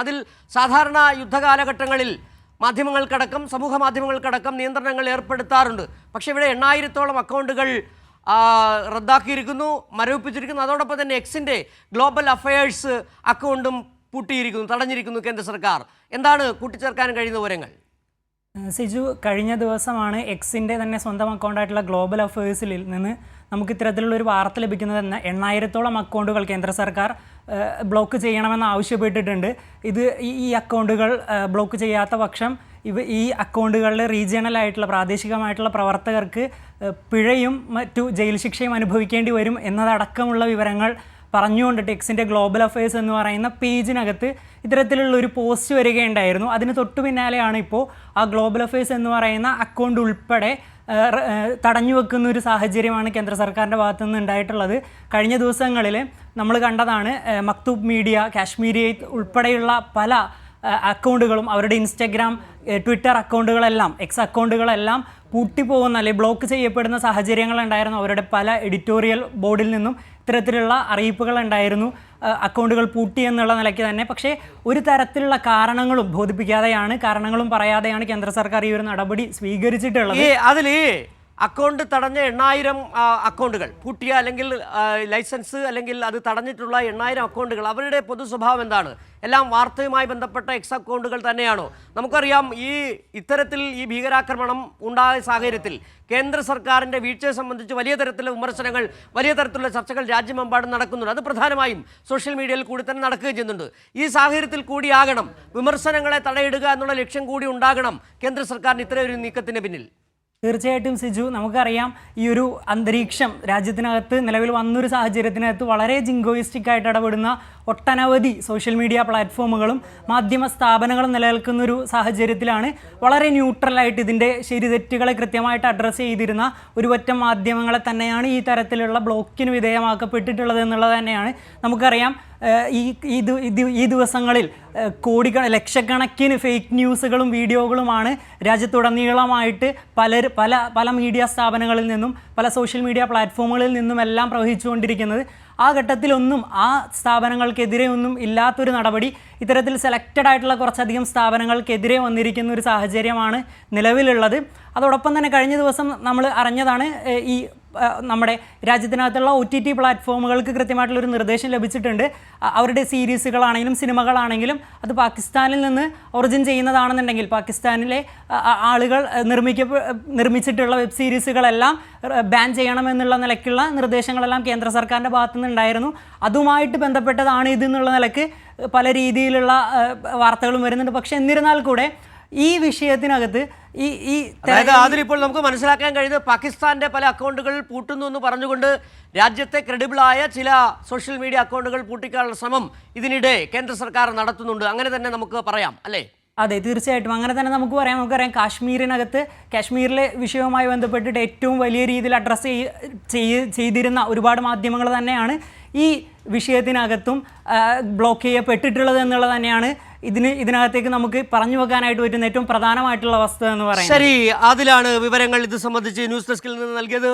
അതിൽ സാധാരണ യുദ്ധകാലഘട്ടങ്ങളിൽ മാധ്യമങ്ങൾക്കടക്കം സമൂഹ മാധ്യമങ്ങൾക്കടക്കം നിയന്ത്രണങ്ങൾ ഏർപ്പെടുത്താറുണ്ട്. പക്ഷേ ഇവിടെ 8000-ഓളം അക്കൗണ്ടുകൾ റദ്ദാക്കിയിരിക്കുന്നു, മരവിപ്പിച്ചിരിക്കുന്നു. അതോടൊപ്പം തന്നെ എക്സിൻ്റെ ഗ്ലോബൽ അഫയേഴ്സ് അക്കൗണ്ടും പൂട്ടിയിരിക്കുന്നു, തടഞ്ഞിരിക്കുന്നു കേന്ദ്ര സർക്കാർ. എന്താണ് കൂട്ടിച്ചേർക്കാൻ കഴിയുന്ന വിവരങ്ങൾ? സിജു, കഴിഞ്ഞ ദിവസമാണ് എക്സിൻ്റെ തന്നെ സ്വന്തം അക്കൗണ്ടായിട്ടുള്ള ഗ്ലോബൽ അഫയേഴ്സിൽ നിന്ന് നമുക്ക് ഇത്തരത്തിലുള്ളൊരു വാർത്ത ലഭിക്കുന്നതെന്ന് 8000-ഓളം അക്കൗണ്ടുകൾ കേന്ദ്ര സർക്കാർ ബ്ലോക്ക് ചെയ്യണമെന്ന് ആവശ്യപ്പെട്ടിട്ടുണ്ട്. ഇത് ഈ അക്കൗണ്ടുകൾ ബ്ലോക്ക് ചെയ്യാത്ത പക്ഷം ഈ അക്കൗണ്ടുകളിലെ റീജിയണലായിട്ടുള്ള പ്രാദേശികമായിട്ടുള്ള പ്രവർത്തകർക്ക് പിഴയും മറ്റു ജയിൽ ശിക്ഷയും അനുഭവിക്കേണ്ടി വരും എന്നതടക്കമുള്ള വിവരങ്ങൾ പറഞ്ഞുകൊണ്ട് ടെക്സിൻ്റെ ഗ്ലോബൽ അഫയേഴ്സ് എന്ന് പറയുന്ന പേജിനകത്ത് ഇത്തരത്തിലുള്ളൊരു പോസ്റ്റ് വരികയുണ്ടായിരുന്നു. അതിന് തൊട്ടു പിന്നാലെയാണ് ഇപ്പോൾ ആ ഗ്ലോബൽ അഫയേഴ്സ് എന്ന് പറയുന്ന അക്കൗണ്ട് ഉൾപ്പെടെ തടഞ്ഞു വെക്കുന്ന ഒരു സാഹചര്യമാണ് കേന്ദ്ര സർക്കാരിൻ്റെ ഭാഗത്തു നിന്ന് ഉണ്ടായിട്ടുള്ളത്. കഴിഞ്ഞ ദിവസങ്ങളിൽ നമ്മൾ കണ്ടതാണ് മക്തൂബ് മീഡിയ, കാശ്മീരി ഉൾപ്പെടെയുള്ള പല അക്കൗണ്ടുകളും അവരുടെ ഇൻസ്റ്റഗ്രാം, ട്വിറ്റർ അക്കൗണ്ടുകളെല്ലാം, എക്സ് അക്കൗണ്ടുകളെല്ലാം പൂട്ടിപ്പോകുന്ന അല്ലെങ്കിൽ ബ്ലോക്ക് ചെയ്യപ്പെടുന്ന സാഹചര്യങ്ങളുണ്ടായിരുന്നു. അവരുടെ പല എഡിറ്റോറിയൽ ബോർഡിൽ നിന്നും ഇത്തരത്തിലുള്ള അറിയിപ്പുകൾ ഉണ്ടായിരുന്നു, അക്കൗണ്ടുകൾ പൂട്ടി എന്നുള്ള നിലയ്ക്ക് തന്നെ. പക്ഷേ ഒരു തരത്തിലുള്ള കാരണങ്ങളും ബോധിപ്പിക്കാതെയാണ്, കാരണങ്ങളും പറയാതെയാണ് കേന്ദ്ര സർക്കാർ ഈ ഒരു നടപടി സ്വീകരിച്ചിട്ടുള്ളത്. അതിൽ അക്കൗണ്ട് തടഞ്ഞ 8000 അക്കൗണ്ടുകൾ പൂട്ടിയ അല്ലെങ്കിൽ ലൈസൻസ് അല്ലെങ്കിൽ അത് തടഞ്ഞിട്ടുള്ള 8000 അക്കൗണ്ടുകൾ, അവരുടെ പൊതു സ്വഭാവം എന്താണ്? എല്ലാം വാർത്തയുമായി ബന്ധപ്പെട്ട എക്സ് അക്കൗണ്ടുകൾ തന്നെയാണോ? നമുക്കറിയാം, ഇത്തരത്തിൽ ഈ ഭീകരാക്രമണം ഉണ്ടായ സാഹചര്യത്തിൽ കേന്ദ്ര സർക്കാരിൻ്റെ വീഴ്ചയെ സംബന്ധിച്ച് വലിയ തരത്തിലുള്ള വിമർശനങ്ങൾ, വലിയ തരത്തിലുള്ള ചർച്ചകൾ രാജ്യമെമ്പാടും നടക്കുന്നുണ്ട്. അത് പ്രധാനമായും സോഷ്യൽ മീഡിയയിൽ കൂടി തന്നെ നടക്കുകയും ചെയ്യുന്നുണ്ട്. ഈ സാഹചര്യത്തിൽ കൂടിയാകണം വിമർശനങ്ങളെ തടയിടുക എന്നുള്ള ലക്ഷ്യം കൂടി ഉണ്ടാകണം കേന്ദ്ര സർക്കാരിന് ഇത്തരം ഒരു നീക്കത്തിന് പിന്നിൽ. തീർച്ചയായിട്ടും സിജു, നമുക്കറിയാം ഈ ഒരു അന്തരീക്ഷം രാജ്യത്തിനകത്ത് നിലവിൽ വന്നൊരു സാഹചര്യത്തിനകത്ത് വളരെ ജിങ്കോയിസ്റ്റിക് ആയിട്ട് ഇടപെടുന്ന ഒട്ടനവധി സോഷ്യൽ മീഡിയ പ്ലാറ്റ്ഫോമുകളും മാധ്യമ സ്ഥാപനങ്ങളും നിലനിൽക്കുന്നൊരു സാഹചര്യത്തിലാണ് വളരെ ന്യൂട്രലായിട്ട് ഇതിൻ്റെ ശരി തെറ്റുകളെ കൃത്യമായിട്ട് അഡ്രസ്സ് ചെയ്തിരുന്ന ഒരു പറ്റം മാധ്യമങ്ങളെ തന്നെയാണ് ഈ തരത്തിലുള്ള ബ്ലോക്കിന് വിധേയമാക്കപ്പെട്ടിട്ടുള്ളത് എന്നുള്ളത് തന്നെയാണ് നമുക്കറിയാം. ഈ ദിവസങ്ങളിൽ ലക്ഷക്കണക്കിന് ഫേക്ക് ന്യൂസുകളും വീഡിയോകളുമാണ് രാജ്യത്തുടനീളമായിട്ട് പല മീഡിയ സ്ഥാപനങ്ങളിൽ നിന്നും പല സോഷ്യൽ മീഡിയ പ്ലാറ്റ്ഫോമുകളിൽ നിന്നുമെല്ലാം പ്രവഹിച്ചുകൊണ്ടിരിക്കുന്നത്. ആ ഘട്ടത്തിലൊന്നും ആ സ്ഥാപനങ്ങൾക്കെതിരെ ഒന്നും ഇല്ലാത്തൊരു നടപടി ഇത്തരത്തിൽ സെലക്റ്റഡ് ആയിട്ടുള്ള കുറച്ചധികം സ്ഥാപനങ്ങൾക്കെതിരെ വന്നിരിക്കുന്ന ഒരു സാഹചര്യമാണ് നിലവിലുള്ളത്. അതോടൊപ്പം തന്നെ കഴിഞ്ഞ ദിവസം നമ്മൾ അറിഞ്ഞതാണ്, ഈ നമ്മുടെ രാജ്യത്തിനകത്തുള്ള OTT പ്ലാറ്റ്ഫോമുകൾക്ക് കൃത്യമായിട്ടുള്ളൊരു നിർദ്ദേശം ലഭിച്ചിട്ടുണ്ട്. അവരുടെ സീരീസുകളാണെങ്കിലും സിനിമകളാണെങ്കിലും അത് പാകിസ്ഥാനിൽ നിന്ന് ഒറിജിൻ ചെയ്യുന്നതാണെന്നുണ്ടെങ്കിൽ പാകിസ്ഥാനിലെ ആളുകൾ നിർമ്മിച്ചിട്ടുള്ള വെബ് സീരീസുകളെല്ലാം ബാൻ ചെയ്യണമെന്നുള്ള നിലയ്ക്കുള്ള നിർദ്ദേശങ്ങളെല്ലാം കേന്ദ്ര സർക്കാരിൻ്റെ ഭാഗത്തു നിന്നുണ്ടായിരുന്നു. അതുമായിട്ട് ബന്ധപ്പെട്ടതാണ് ഇതെന്നുള്ള നിലയ്ക്ക് പല രീതിയിലുള്ള വാർത്തകളും വരുന്നുണ്ട്. പക്ഷേ എന്നിരുന്നാൽ കൂടെ ഈ വിഷയത്തിനകത്ത് അതിലിപ്പോൾ നമുക്ക് മനസ്സിലാക്കാൻ കഴിയുന്നത് പാകിസ്ഥാന്റെ പല അക്കൗണ്ടുകൾ പൂട്ടുന്നു എന്ന് പറഞ്ഞുകൊണ്ട് രാജ്യത്തെ ക്രെഡിബിളായ ചില സോഷ്യൽ മീഡിയ അക്കൗണ്ടുകൾ പൂട്ടിക്കാനുള്ള ശ്രമം ഇതിനിടെ കേന്ദ്ര സർക്കാർ നടത്തുന്നുണ്ട്. അങ്ങനെ തന്നെ നമുക്ക് പറയാം, അല്ലേ? അതെ, തീർച്ചയായിട്ടും അങ്ങനെ തന്നെ നമുക്ക് പറയാം. നമുക്കറിയാം, കാശ്മീരിലെ വിഷയവുമായി ബന്ധപ്പെട്ടിട്ട് ഏറ്റവും വലിയ രീതിയിൽ അഡ്രസ്സ് ചെയ്തിരുന്ന ഒരുപാട് മാധ്യമങ്ങൾ തന്നെയാണ് ഈ വിഷയത്തിനകത്തും ബ്ലോക്ക് ചെയ്യപ്പെട്ടിട്ടുള്ളത് എന്നുള്ളത് തന്നെയാണ് ഇതിനകത്തേക്ക് നമുക്ക് പറഞ്ഞു വെക്കാനായിട്ട് പറ്റുന്ന ഏറ്റവും പ്രധാനമായിട്ടുള്ള വസ്തുത എന്ന് പറയുന്നത്. ശരി, അതിലാണ് വിവരങ്ങൾ ഇത് സംബന്ധിച്ച് ന്യൂസ് ഡെസ്കിൽ നിന്ന് നൽകിയത്.